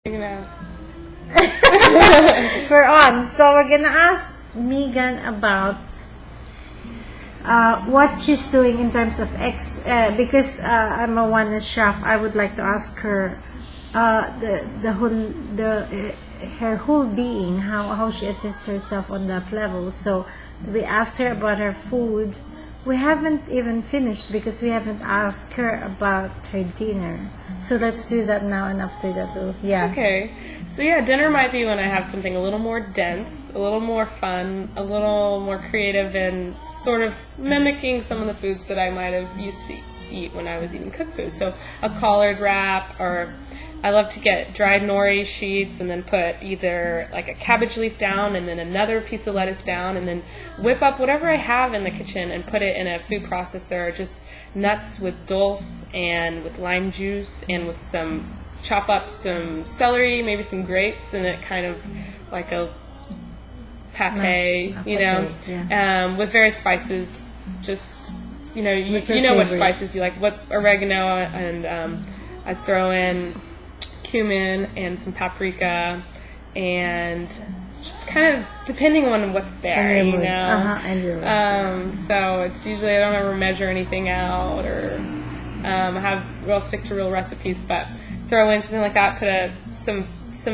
You're gonna ask. We're on. So we're gonna ask Meghan about what she's doing in terms of because I'm a one chef. I would like to ask her her whole being, how she assists herself on that level. So we asked her about her food. We haven't even finished because we haven't asked her about her dinner. So let's do that now, and after that Okay. So dinner might be when I have something a little more dense, a little more fun, a little more creative, and sort of mimicking some of the foods that I might have used to eat when I was eating cooked food. So a collard wrap, or I love to get dried nori sheets and then put either like a cabbage leaf down and then another piece of lettuce down, and then whip up whatever I have in the kitchen and put it in a food processor, just nuts with dulse and with lime juice and with chop up some celery, maybe some grapes, and it kind of like a pate, with various spices. Just you know what spices you like, what oregano, and I throw in cumin and some paprika, and just kind of depending on what's there, and your so it's usually I don't ever measure anything out, or I have stick to real recipes, but throw in something like that. Put some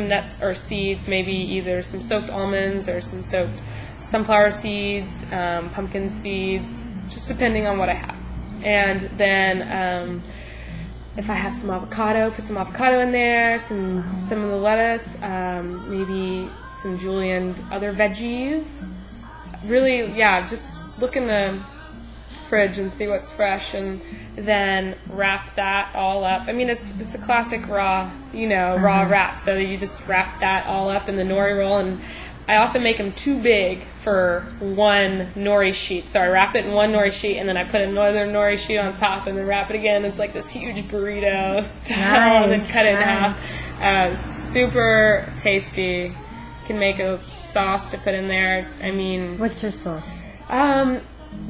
nut or seeds, maybe either some soaked almonds or some soaked sunflower seeds, pumpkin seeds, just depending on what I have, and then. If I have some avocado, put some avocado in there, some of the lettuce, maybe some julienne, other veggies. Really, just look in the fridge and see what's fresh, and then wrap that all up. I mean, it's a classic raw wrap. So you just wrap that all up in the nori roll, and I often make them too big for one nori sheet. So I wrap it in one nori sheet, and then I put another nori sheet on top, and then wrap it again. It's like this huge burrito style, and then cut it in half. Super tasty. Can make a sauce to put in there. I mean, what's your sauce?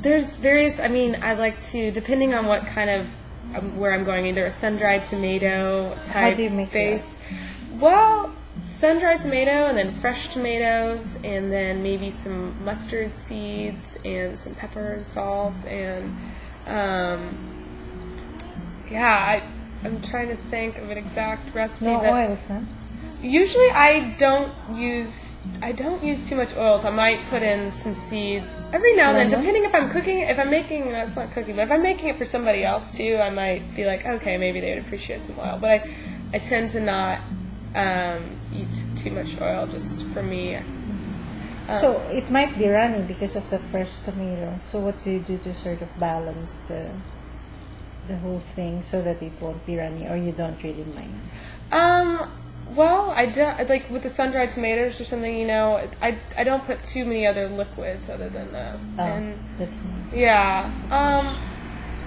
There's various. I mean, I like to, depending on what kind of where I'm going, either a sun-dried tomato type How do you make base. Well, sun-dried tomato, and then fresh tomatoes, and then maybe some mustard seeds and some pepper and salt, and I'm trying to think of an exact recipe. No oils, huh? Usually I don't use too much oils. I might put in some seeds every now and then, depending if I'm cooking. If I'm making, that's not cooking, but if I'm making it for somebody else too, I might be like, okay, maybe they would appreciate some oil. But I tend to not eat too much oil, just for me. So it might be runny because of the fresh tomato. So what do you do to sort of balance the whole thing so that it won't be runny, or you don't really mind? Well, I don't, like with the sun-dried tomatoes or something, I don't put too many other liquids other than that. That's nice. Yeah.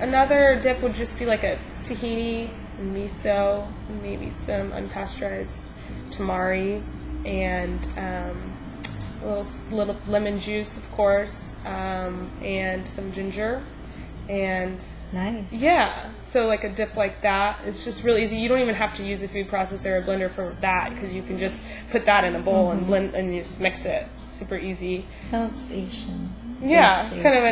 Another dip would just be like a tahini, miso, maybe some unpasteurized tamari, and a little lemon juice, of course, and some ginger, and nice. Yeah, so like a dip like that. It's just really easy. You don't even have to use a food processor or a blender for that, because you can just put that in a bowl and blend, and you just mix it. Super easy. Sounds Asian. Yeah, it's kind of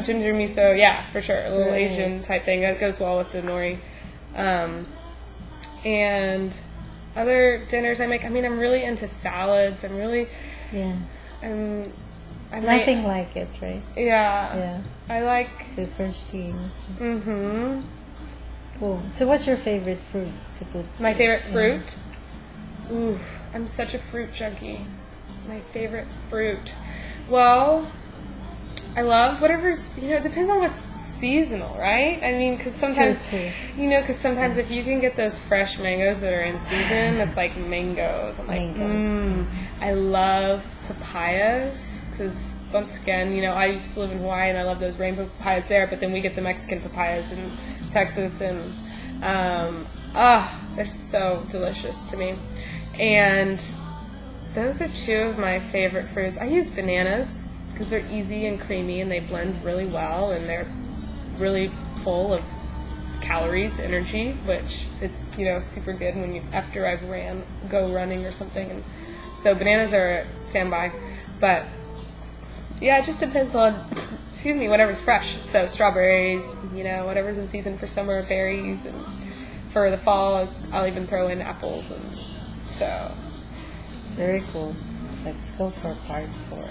ginger miso. Yeah, for sure, a little Asian type thing. That goes well with the nori. And other dinners I make. I mean, I'm really into salads. I'm really. Yeah. Nothing like it, right? Yeah. Yeah. I like the fresh greens. Mm-hmm. Cool. So what's your favorite fruit to put? My favorite fruit? Ooh, I'm such a fruit junkie. My favorite fruit. Well, I love whatever's, it depends on what's seasonal, right? I mean, because sometimes, if you can get those fresh mangoes that are in season, it's like mangoes. I'm like, I love papayas, because once again, I used to live in Hawaii, and I love those rainbow papayas there, but then we get the Mexican papayas in Texas, and they're so delicious to me. And those are two of my favorite fruits. I use bananas because they're easy and creamy, and they blend really well, and they're really full of calories, energy, which it's, you know, super good when you, after I've go running or something. And so bananas are a standby. But yeah, it just depends on, excuse me, whatever's fresh. So strawberries, you know, whatever's in season for summer, berries, and for the fall, I'll even throw in apples. And so Very cool. Let's go for part 4.